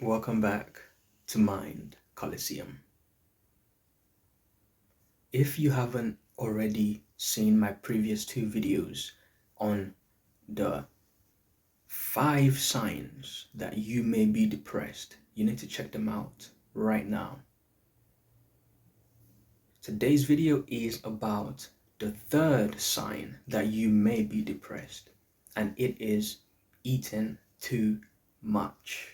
Welcome back to Mind Coliseum. If you haven't already seen my previous two videos on the 5 signs that you may be depressed, you need to check them out right now. Today's video is about the third sign that you may be depressed, and it is eating too much.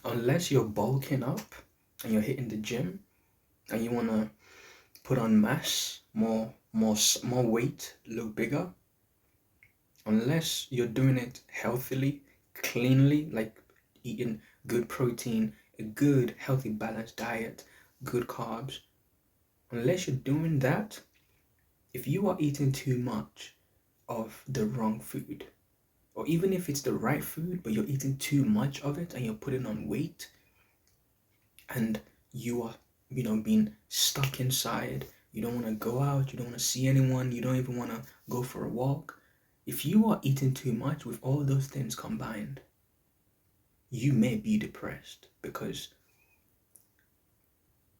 Unless you're bulking up and you're hitting the gym and you want to put on mass, more weight, look bigger, unless you're doing it healthily, cleanly, like eating good protein, a good healthy balanced diet, good carbs, unless you're doing that, if you are eating too much of the wrong food, or even if it's the right food but you're eating too much of it and you're putting on weight, and you are being stuck inside, you don't want to go out, you don't want to see anyone, you don't even want to go for a walk. If you are eating too much with all those things combined, you may be depressed, because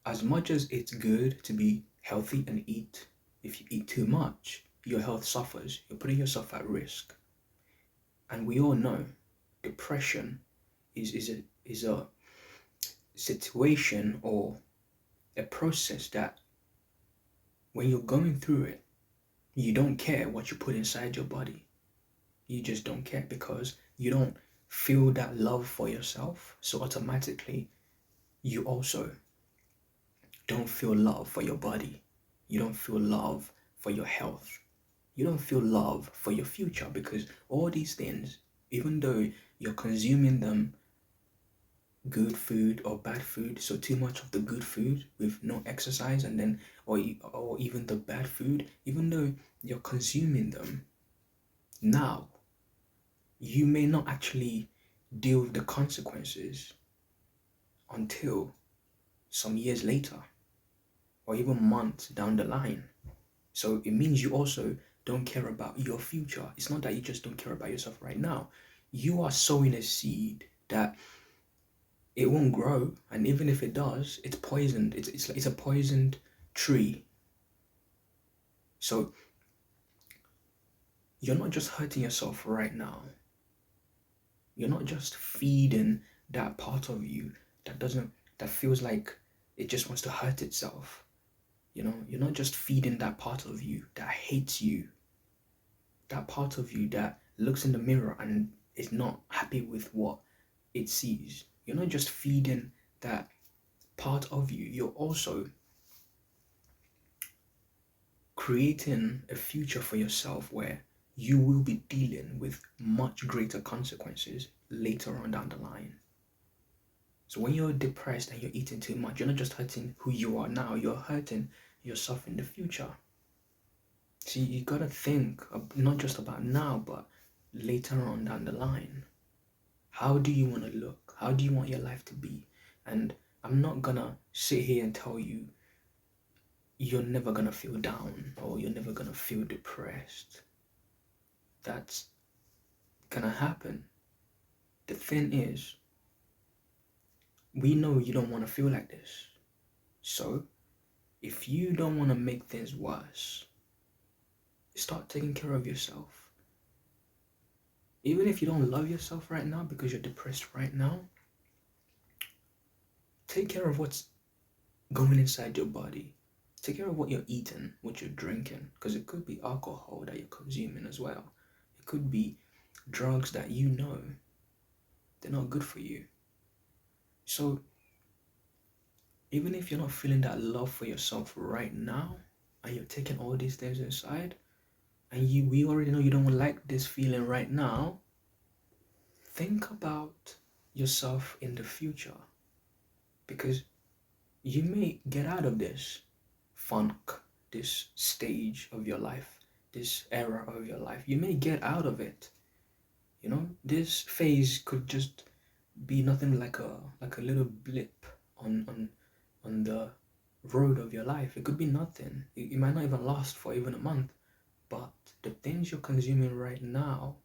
as much as it's good to be healthy and eat, if you eat too much, your health suffers, you're putting yourself at risk. And we all know depression is a situation or a process that when you're going through it, you don't care what you put inside your body. You just don't care, because you don't feel that love for yourself. So automatically, you also don't feel love for your body. You don't feel love for your health. You don't feel love for your future, because all these things, even though you're consuming them, good food or bad food, so too much of the good food with no exercise, and then or even the bad food, even though you're consuming them now, you may not actually deal with the consequences until some years later, or even months down the line. So it means you also don't care about your future. It's not that you just don't care about yourself right now. You are sowing a seed that it won't grow, and even if it does, it's poisoned. It's a poisoned tree. So you're not just hurting yourself right now. You're not just feeding that part of you that feels like it just wants to hurt itself. You're not just feeding that part of you that hates you, that part of you that looks in the mirror and is not happy with what it sees. You're not just feeding that part of you, you're also creating a future for yourself where you will be dealing with much greater consequences later on down the line. So when you're depressed and you're eating too much, you're not just hurting who you are now, you're hurting yourself in the future. See, you gotta think not just about now, but later on down the line. How do you want to look? How do you want your life to be? And I'm not gonna sit here and tell you you're never gonna feel down or you're never gonna feel depressed. That's gonna happen. The thing is, we know you don't want to feel like this. So if you don't want to make things worse, start taking care of yourself. Even if you don't love yourself right now because you're depressed right now, take care of what's going inside your body. Take care of what you're eating, what you're drinking, because it could be alcohol that you're consuming as well. It could be drugs that you know they're not good for you. So even if you're not feeling that love for yourself right now, and you're taking all these things inside, and we already know you don't like this feeling right now, think about yourself in the future, because you may get out of this funk, this stage of your life, this era of your life. You may get out of it. This phase could just be nothing like a little blip on the road of your life. It could be nothing. It might not even last for even a month. But the things you're consuming right now,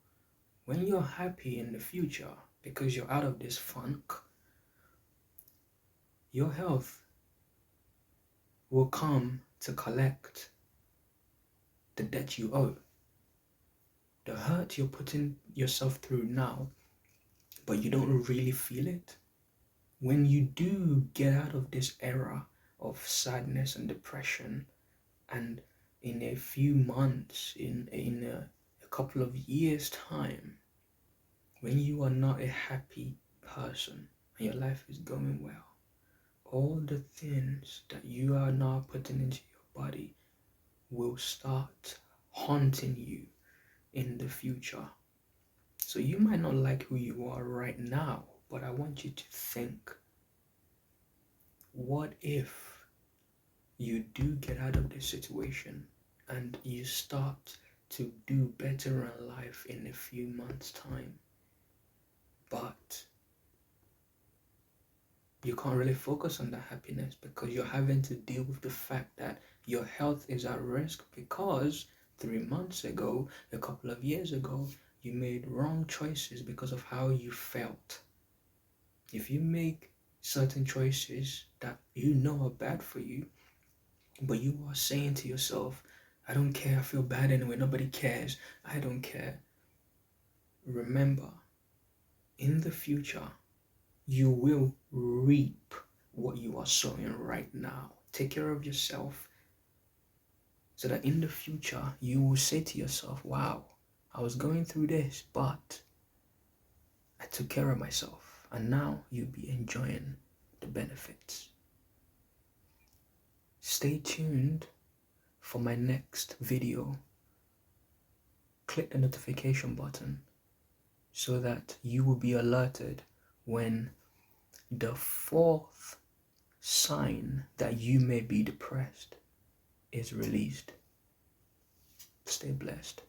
when you're happy in the future because you're out of this funk, your health will come to collect the debt you owe. The hurt you're putting yourself through now, but you don't really feel it. When you do get out of this era of sadness and depression, and in a few months, in a couple of years' time, when you are not a happy person and your life is going well, all the things that you are now putting into your body will start haunting you in the future. So you might not like who you are right now, but I want you to think, what if you do get out of this situation and you start to do better in life in a few months' time, but you can't really focus on that happiness because you're having to deal with the fact that your health is at risk because 3 months ago, a couple of years ago, you made wrong choices because of how you felt. If you make certain choices that you know are bad for you, but you are saying to yourself, I don't care, I feel bad anyway, nobody cares, I don't care. Remember, in the future, you will reap what you are sowing right now. Take care of yourself so that in the future, you will say to yourself, wow, I was going through this, but I took care of myself. And now you'll be enjoying the benefits. Stay tuned for my next video. Click the notification button so that you will be alerted when the fourth sign that you may be depressed is released. Stay blessed.